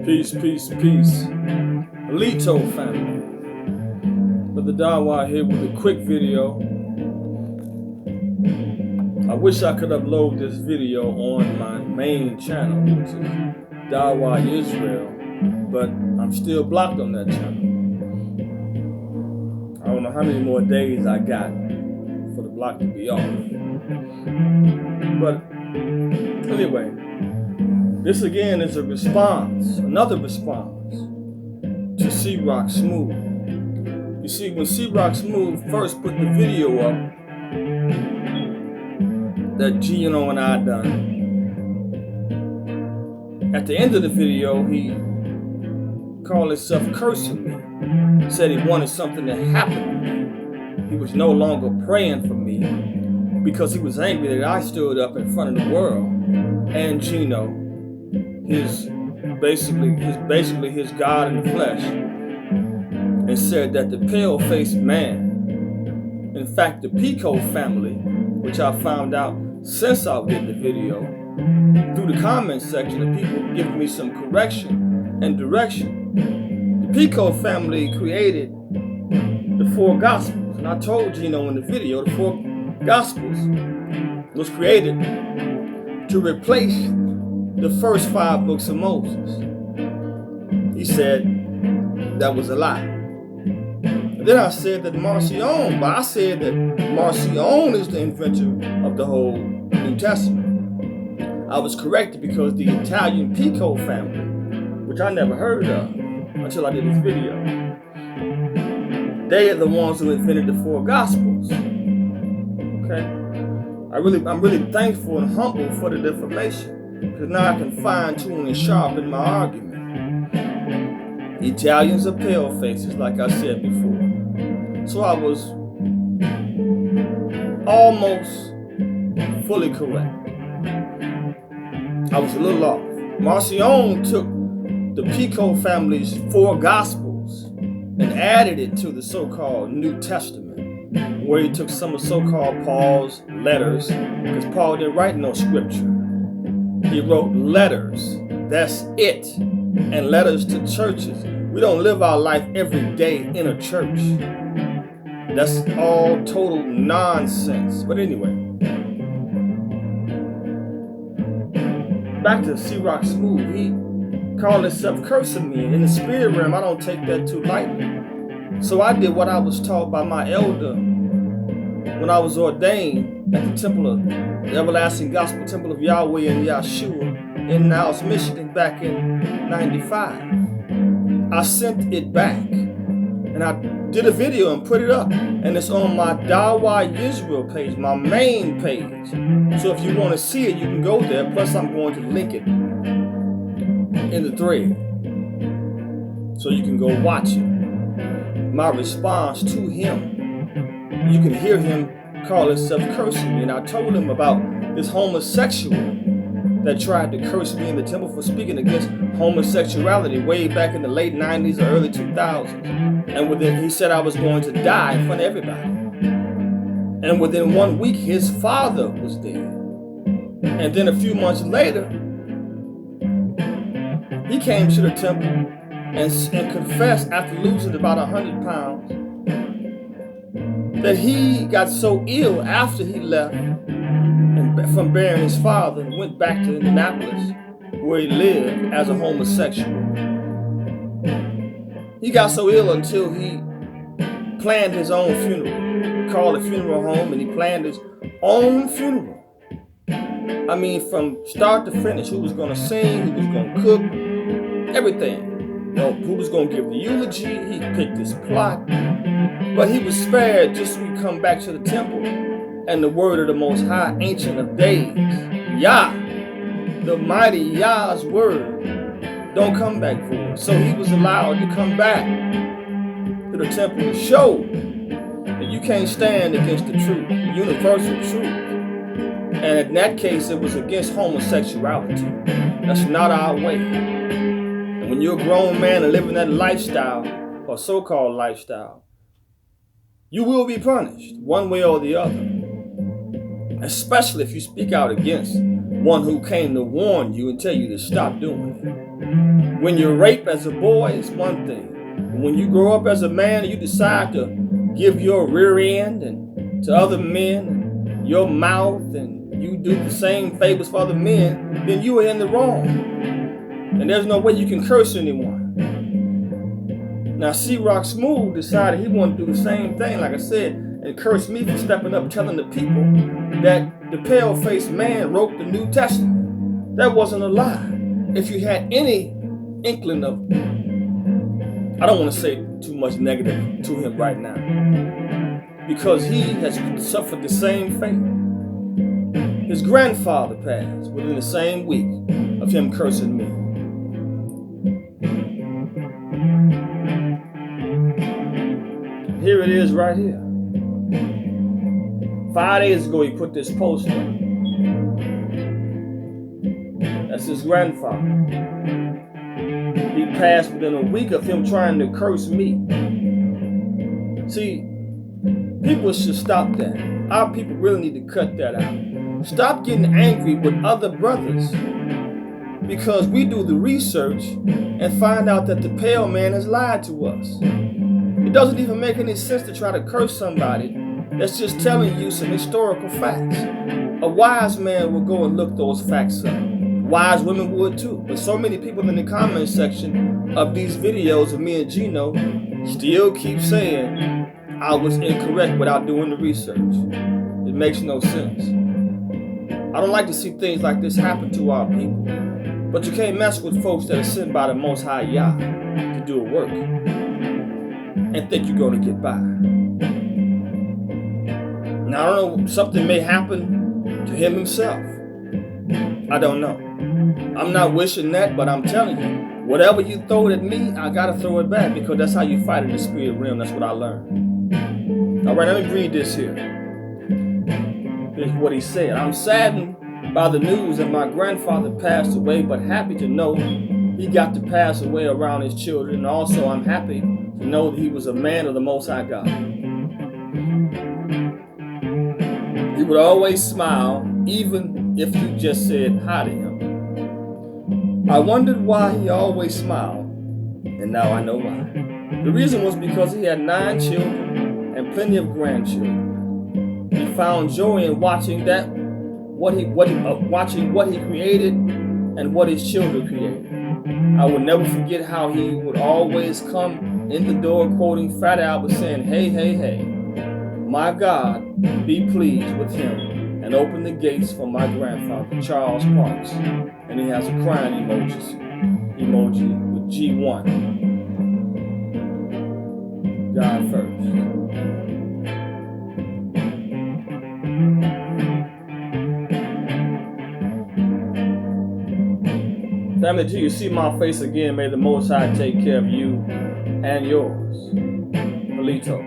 Peace, peace, peace. Alito family. Brother Dawa here with a quick video. I wish I could upload this video on my main channel, which is Dawa Israel, but I'm still blocked on that channel. I don't know how many more days I got for the block to be off. But anyway, this again is a response, another response to C-Rock Smooth. You see, when C-Rock Smooth first put the video up that Gino and I done, at the end of the video, he called himself cursing me. Said he wanted something to happen to me. He was no longer praying for me because he was angry that I stood up in front of the world and Gino, his God in the flesh, and said that the pale-faced man, in fact the Pico family, which I found out since I did the video, through the comment section of people giving me some correction and direction. The Pico family created the 4 Gospels, and I told Gino in the video the 4 Gospels was created to replace the first 5 books of Moses. He said that was a lie. And then I said that Marcion, but I said that Marcion is the inventor of the whole New Testament. I was corrected because the Italian Pico family, which I never heard of until I did this video, they are the ones who invented the 4 Gospels. Okay? I'm really thankful and humble for the information, because now I can fine-tune and sharpen my argument. The Italians are pale faces, like I said before. So I was almost fully correct. I was a little off. Marcion took the Pico family's 4 Gospels and added it to the so-called New Testament, where he took some of so-called Paul's letters, because Paul didn't write no scripture. He wrote letters. That's it. And letters to churches. We don't live our life every day in a church. That's all total nonsense. But anyway, back to C-Rock Smooth. He called himself cursing me. In the spirit realm, I don't take that too lightly. So I did what I was taught by my elder when I was ordained at the temple of the Everlasting Gospel Temple of Yahweh and Yahshua in Niles, Michigan back in '95. I sent it back and I did a video and put it up, and it's on my Dawa Israel page, my main page. So if you want to see it, you can go there. Plus I'm going to link it in the thread so you can go watch it. My response to him, you can hear him call himself cursing me, and I told him about this homosexual that tried to curse me in the temple for speaking against homosexuality way back in the late 90s or early 2000s. And he said I was going to die in front of everybody. And within 1 week, his father was dead. And then a few months later, he came to the temple and confessed after losing about 100 pounds that he got so ill after he left from burying his father and went back to Indianapolis, where he lived as a homosexual. He got so ill until he planned his own funeral. He called a funeral home and he planned his own funeral. I mean, from start to finish, who was going to sing, who was going to cook, everything. You know, who was going to give the eulogy. He picked his plot. But he was spared just so he could come back to the temple. And the word of the Most High, Ancient of Days, Yah, the mighty Yah's word, don't come back for us. So he was allowed to come back to the temple to show that you can't stand against the truth, the universal truth. And in that case, it was against homosexuality. That's not our way. And when you're a grown man and living that lifestyle, or so-called lifestyle, you will be punished one way or the other. Especially if you speak out against one who came to warn you and tell you to stop doing it. When you're raped as a boy, it's one thing. When you grow up as a man and you decide to give your rear end and to other men, your mouth, and you do the same favors for other men, then you are in the wrong. And there's no way you can curse anyone. Now, C-Rock Smooth decided he wanted to do the same thing, like I said, and curse me for stepping up telling the people that the pale-faced man wrote the New Testament. That wasn't a lie. If you had any inkling of, I don't want to say too much negative to him right now, because he has suffered the same fate. His grandfather passed within the same week of him cursing me. Here it is right here. 5 days ago he put this post up. That's his grandfather. He passed within a week of him trying to curse me. See, people should stop that. Our people really need to cut that out. Stop getting angry with other brothers because we do the research and find out that the pale man has lied to us. It doesn't even make any sense to try to curse somebody that's just telling you some historical facts. A wise man will go and look those facts up. Wise women would too. But so many people in the comment section of these videos of me and Gino still keep saying I was incorrect without doing the research. It makes no sense. I don't like to see things like this happen to our people. But you can't mess with folks that are sent by the Most High Yah to do a work and think you're going to get by. Now, I don't know, something may happen to him himself. I don't know. I'm not wishing that, but I'm telling you, whatever you throw at me, I got to throw it back because that's how you fight in the spirit realm. That's what I learned. All right, let me read this here. Here's what he said. I'm saddened by the news that my grandfather passed away, but happy to know he got to pass away around his children. And also, I'm happy to know that he was a man of the Most High God. He would always smile, even if you just said hi to him. I wondered why he always smiled, and now I know why. The reason was because he had 9 children and plenty of grandchildren. He found joy in watching watching what he created and what his children created. I will never forget how he would always come in the door quoting Fat Albert saying, "Hey, hey, hey, my God, be pleased with him and open the gates for my grandfather, Charles Parks." And he has a crying emoji with G1. God first. Family, till you see my face again, may the Most High take care of you and yours. Polito.